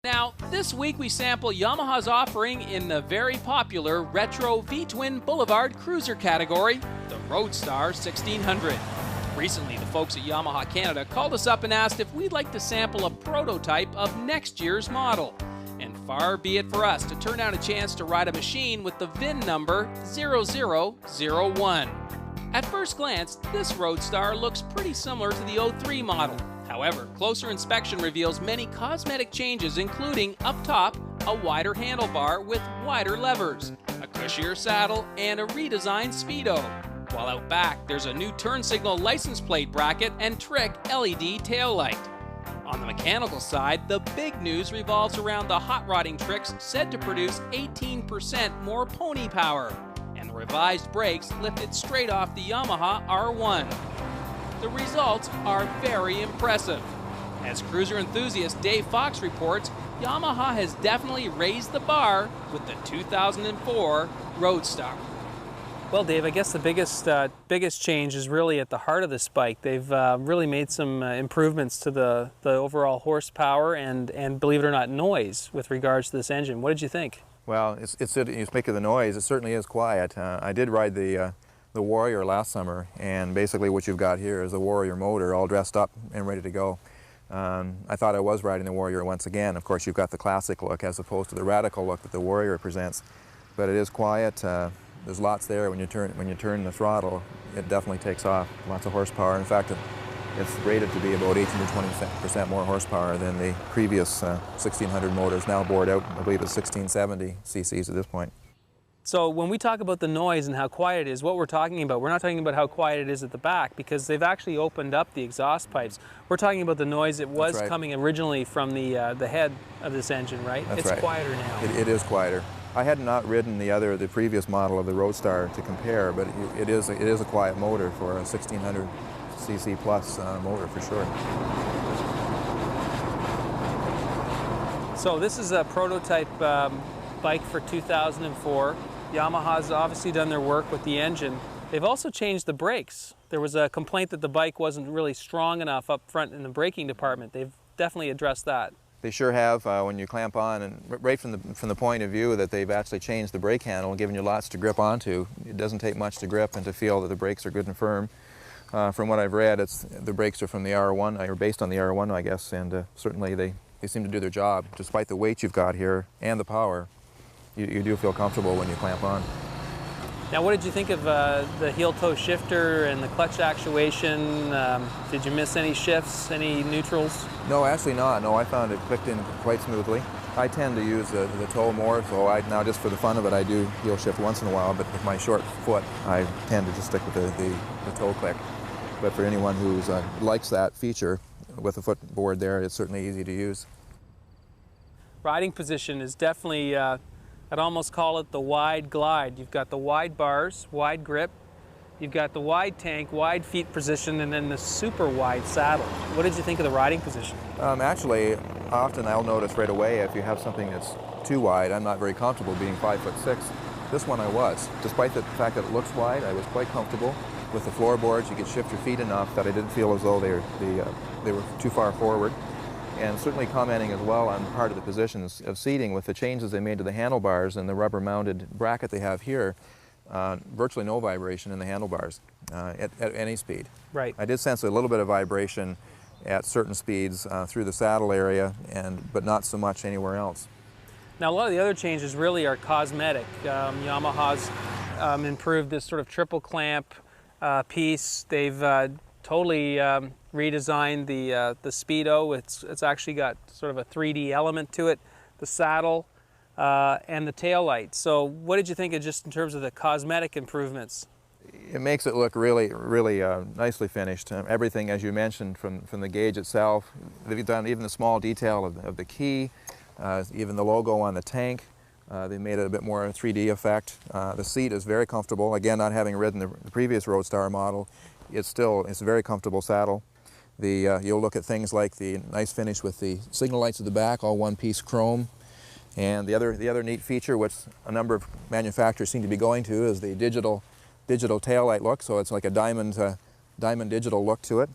Now, this week we sample Yamaha's offering in the very popular retro V-twin Boulevard cruiser category, the Roadstar 1600. Recently, the folks at Yamaha Canada called us up and asked if we'd like to sample a prototype of next year's model. And far be it for us to turn down a chance to ride a machine with the VIN number 0001. At first glance, this Roadstar looks pretty similar to the 03 model. However, closer inspection reveals many cosmetic changes, including up top, a wider handlebar with wider levers, a cushier saddle, and a redesigned speedo. While out back, there's a new turn signal license plate bracket and trick LED taillight. On the mechanical side, the big news revolves around the hot rodding tricks said to produce 18% more pony power, and the revised brakes lifted straight off the Yamaha R1. The results are very impressive. As cruiser enthusiast Dave Fox reports, Yamaha has definitely raised the bar with the 2004 Roadstar. Well, Dave, I guess the biggest change is really at the heart of this bike. They've really made some improvements to the overall horsepower and believe it or not, noise with regards to this engine. What did you think? Well, you speak of the noise, it certainly is quiet. I did ride the Warrior last summer, and basically what you've got here is a Warrior motor all dressed up and ready to go. I thought I was riding the Warrior once again. Of course, you've got the classic look as opposed to the radical look that the Warrior presents, but it is quiet. There's lots there. When you turn the throttle, it definitely takes off. Lots of horsepower. In fact, it's rated to be about 18 to 20% more horsepower than the previous 1600 motors, now bored out. I believe it's 1670 cc's at this point. So when we talk about the noise and how quiet it is, what we're talking about, we're not talking about how quiet it is at the back, because they've actually opened up the exhaust pipes. We're talking about the noise that was coming originally from the head of this engine, right? That's it's right. Quieter now. It is quieter. I had not ridden the previous model of the Roadstar to compare, but it is a quiet motor for a 1600 cc plus motor for sure. So this is a prototype bike for 2004. Yamaha's obviously done their work with the engine. They've also changed the brakes. There was a complaint that the bike wasn't really strong enough up front in the braking department. They've definitely addressed that. They sure have when you clamp on, and right from the point of view that they've actually changed the brake handle and given you lots to grip onto. It doesn't take much to grip and to feel that the brakes are good and firm. From what I've read, the brakes are from the R1, or based on the R1, I guess, and certainly they seem to do their job. Despite the weight you've got here and the power, you do feel comfortable when you clamp on. Now, what did you think of the heel-toe shifter and the clutch actuation? Did you miss any shifts, any neutrals? No, actually not. No, I found it clicked in quite smoothly. I tend to use the toe more, so now just for the fun of it, I do heel shift once in a while, but with my short foot, I tend to just stick with the toe click. But for anyone who likes that feature with the footboard there, it's certainly easy to use. Riding position is definitely, I'd almost call it the wide glide. You've got the wide bars, wide grip, you've got the wide tank, wide feet position, and then the super wide saddle. What did you think of the riding position? Actually, often I'll notice right away if you have something that's too wide. I'm not very comfortable being 5'6". This one I was. Despite the fact that it looks wide, I was quite comfortable. With the floorboards, you could shift your feet enough that I didn't feel as though they were too far forward. And certainly commenting as well on part of the positions of seating with the changes they made to the handlebars and the rubber-mounted bracket they have here, virtually no vibration in the handlebars at any speed. Right. I did sense a little bit of vibration at certain speeds through the saddle area, but not so much anywhere else. Now, a lot of the other changes really are cosmetic. Yamaha's improved this sort of triple clamp piece. They've totally redesigned the speedo. It's actually got sort of a 3D element to it, the saddle, and the tail light. So what did you think of just in terms of the cosmetic improvements? It makes it look really, really nicely finished. Everything, as you mentioned, from the gauge itself. They've done even the small detail of the key, even the logo on the tank. They made it a bit more 3D effect. The seat is very comfortable. Again, not having ridden the previous Roadstar model, it's a very comfortable saddle. You'll look at things like the nice finish with the signal lights at the back, all one-piece chrome. And the other neat feature, which a number of manufacturers seem to be going to, is the digital taillight look. So it's like a diamond digital look to it,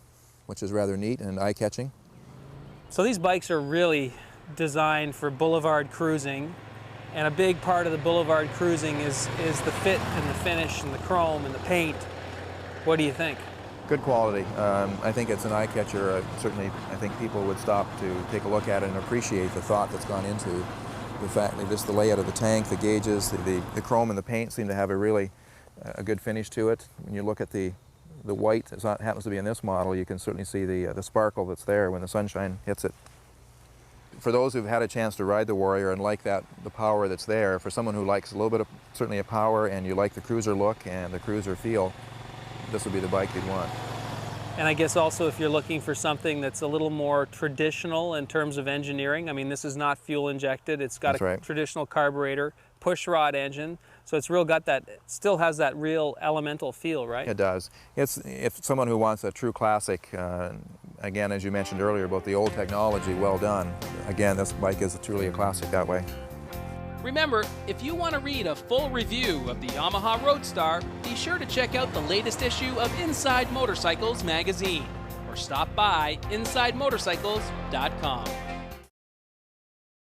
which is rather neat and eye-catching. So these bikes are really designed for boulevard cruising, and a big part of the boulevard cruising is the fit and the finish and the chrome and the paint. What do you think? Good quality. I think it's an eye catcher. Certainly, I think people would stop to take a look at it and appreciate the thought that's gone into the fact that just the layout of the tank, the gauges, the chrome and the paint seem to have a really good finish to it. When you look at the white, as it happens to be in this model, you can certainly see the sparkle that's there when the sunshine hits it. For those who've had a chance to ride the Warrior and like the power that's there, for someone who likes a little bit of certainly a power and you like the cruiser look and the cruiser feel, this would be the bike you'd want. And I guess also if you're looking for something that's a little more traditional in terms of engineering, I mean, this is not fuel injected. It's got a traditional carburetor, push rod engine, so it's still has that real elemental feel, right? It does. If someone who wants a true classic, again, as you mentioned earlier about the old technology, well done. Again, this bike is truly a classic that way. Remember, if you want to read a full review of the Yamaha Roadstar, be sure to check out the latest issue of Inside Motorcycles magazine, or stop by InsideMotorcycles.com.